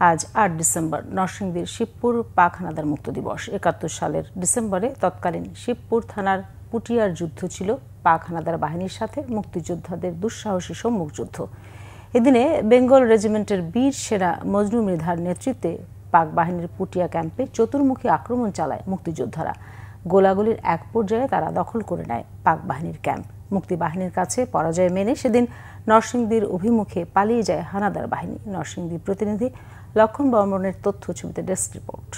আজ ৮ ডিসেম্বর নরসিংদীর শিবপুর পাক হানাদার মুক্ত দিবস। ৭১ সালের ডিসেম্বরে তৎকালীন শিবপুর থানার পুটিয়ার যুদ্ধ ছিল পাক হানাদার বাহিনীর সাথে মুক্তিযোদ্ধাদের দুঃসাহসী সম্মুখ যুদ্ধ। এদিনে বেঙ্গল রেজিমেন্টের বীর সেনা মজনু মৃধার নেতৃত্বে পাক বাহিনীর পুটিয়া ক্যাম্পে চতুর্মুখী আক্রমণ চালায় মুক্তিযোদ্ধারা। গোলাগুলির এক পর্যায়ে তারা দখল করে নেয় পাক বাহিনীর ক্যাম্প। মুক্তি বাহিনীর কাছে পরাজয় মেনে সেদিন নরসিংদীর অভিমুখে পালিয়ে যায় হানাদার বাহিনী। নরসিংদী প্রতিনিধি লক্ষণ বর্মনের তথ্য ছবিতে ডেস্ক রিপোর্ট।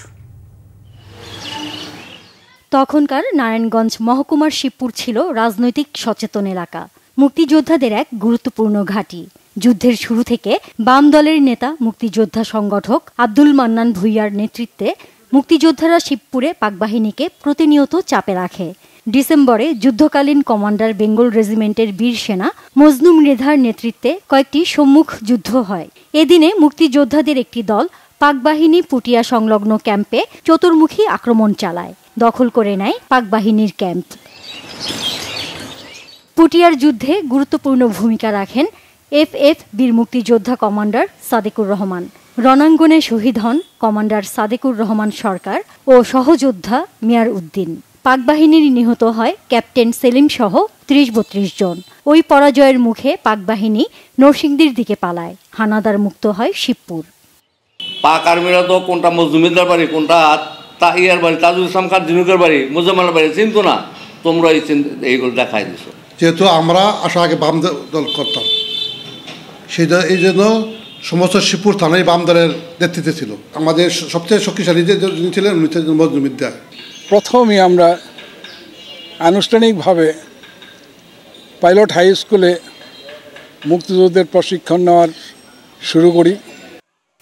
তখনকার নারায়ণগঞ্জ মহকুমার শিবপুর ছিল রাজনৈতিক সচেতন এলাকা, মুক্তিযোদ্ধাদের এক গুরুত্বপূর্ণ ঘাঁটি। যুদ্ধের শুরু থেকে বাম দলের নেতা মুক্তিযোদ্ধা সংগঠক আব্দুল মান্নান ভূঁইয়ার নেতৃত্বে মুক্তিযোদ্ধারা শিবপুরে পাকবাহিনীকে প্রতিনিয়ত চাপে রাখে। ডিসেম্বরে যুদ্ধকালীন কমান্ডার বেঙ্গল রেজিমেন্টের বীর সেনা মজনু মৃধার নেতৃত্বে কয়েকটি সম্মুখ যুদ্ধ হয়। এদিনে মুক্তিযোদ্ধাদের একটি দল পাকবাহিনী পুটিয়া সংলগ্ন ক্যাম্পে চতুর্মুখী আক্রমণ চালায়, দখল করে নেয় পাকবাহিনীর ক্যাম্প। পুটিয়ার যুদ্ধে গুরুত্বপূর্ণ ভূমিকা রাখেন এফএফ বীর মুক্তিযোদ্ধা কমান্ডার সাদেকুর রহমান। রণাঙ্গনে শহীদ হন কমান্ডার সাদেকুর রহমান সরকার ও সহযোদ্ধা মিয়ার উদ্দিন। পাকবাহিনীর নিহত হয় ক্যাপ্টেন সেলিম সহ ৩০-৩২ জন। ওই পরাজয়ের মুখে পাকবাহিনী নরসিংদীর দিকে পালায়। হানাদার মুক্ত হয় শিবপুর। পাক আর্মিরা তো কোনটা মজুমিদার বাড়ি, কোনটা তাহিয়ার বাড়ি, তাজুল ইসলাম খান জিনুকের বাড়ি, মুজাম্মালের বাড়ি চিনতো না। তোমরা এইগুলো দেখাই দিছো। যেহেতু আমরা আগে বাম দল করতাম, সেটা এই জন্য সমস্ত শিবপুর থানায় বাম দলের নেতৃত্বে ছিল। আমাদের সবচেয়ে শক্তিশালী যে ছিলেন উনি ছিলেন মজনুমিদ্দার। প্রথমে আমরা আনুষ্ঠানিকভাবে পাইলট হাই স্কুলে মুক্তিযুদ্ধের প্রশিক্ষণ নেওয়ার শুরু করি।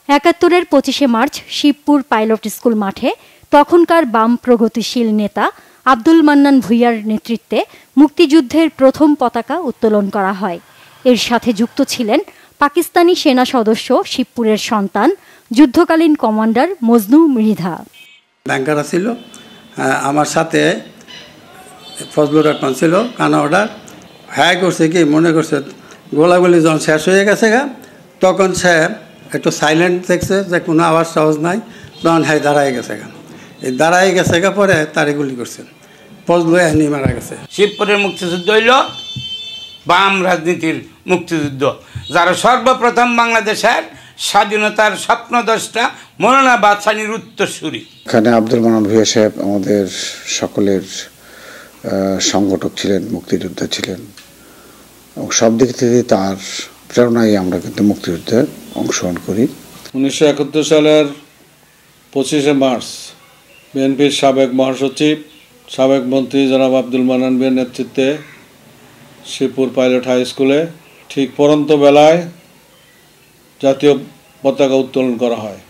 ৭১-এর ২৫শে মার্চ শিবপুর পাইলট স্কুল মাঠে তখনকার বাম প্রগতিশীল নেতা আব্দুল মান্নান ভূঁইয়ার নেতৃত্বে মুক্তিযুদ্ধের প্রথম পতাকা উত্তোলন করা হয়। এর সাথে যুক্ত ছিলেন পাকিস্তানি সেনা সদস্য শিবপুরের সন্তান যুদ্ধকালীন কমান্ডার মজনু মৃধা। ব্যাংকার ছিল আমার সাথে, ফজলুর রহমান ছিল কানা অর্ডার। হ্যাঁ করছে কি মনে করছে গোলাগুলি যখন শেষ হয়ে গেছে তখন সে একটু সাইলেন্ট দেখছে যে কোনো আওয়াজ সাহস নাই, তখন হ্যাঁ দাঁড়াই গেছে এই দাঁড়াই গেছে পরে তারে গুলি করছে, ফজলু এহনি মারা গেছে। শিবপুরের মুক্তিযুদ্ধ হইল বাম রাজনীতির মুক্তিযুদ্ধ, যারা সর্বপ্রথম বাংলাদেশের স্বাধীনতার স্বপ্নদ্রষ্টা মৌলানা বাদশাহীর উত্তরসূরি। এখানে আব্দুল মান্নান ভূঁইয়া সাহেব আমাদের সকলের সংগঠক ছিলেন, মুক্তিযোদ্ধা ছিলেন এবং সব দিক থেকে তার প্রেরণায় আমরা কিন্তু মুক্তিযুদ্ধে অংশগ্রহণ করি। ১৯৭১ সালের ২৫শে মার্চ বিএনপির সাবেক মহাসচিব, সাবেক মন্ত্রী জনাব আব্দুল মান্নান ভূঁইয়ার নেতৃত্বে শিবপুর পাইলট হাই স্কুলে ঠিক পরন্ত বেলায় জাতীয় পতাকা উত্তোলন করা হয়।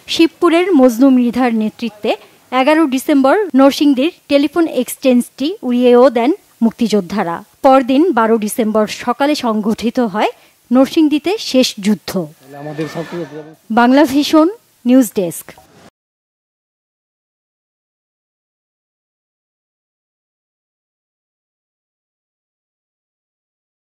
শিবপুরের মজনু মৃধার নেতৃত্বে ১১ ডিসেম্বর নরসিংদীর টেলিফোন এক্সচেঞ্জটি উড়িয়েও দেন মুক্তিযোদ্ধারা। পরদিন ১২ ডিসেম্বর সকালে সংঘটিত হয় নরসিংদীতে শেষ যুদ্ধ। Bangla vision news desk.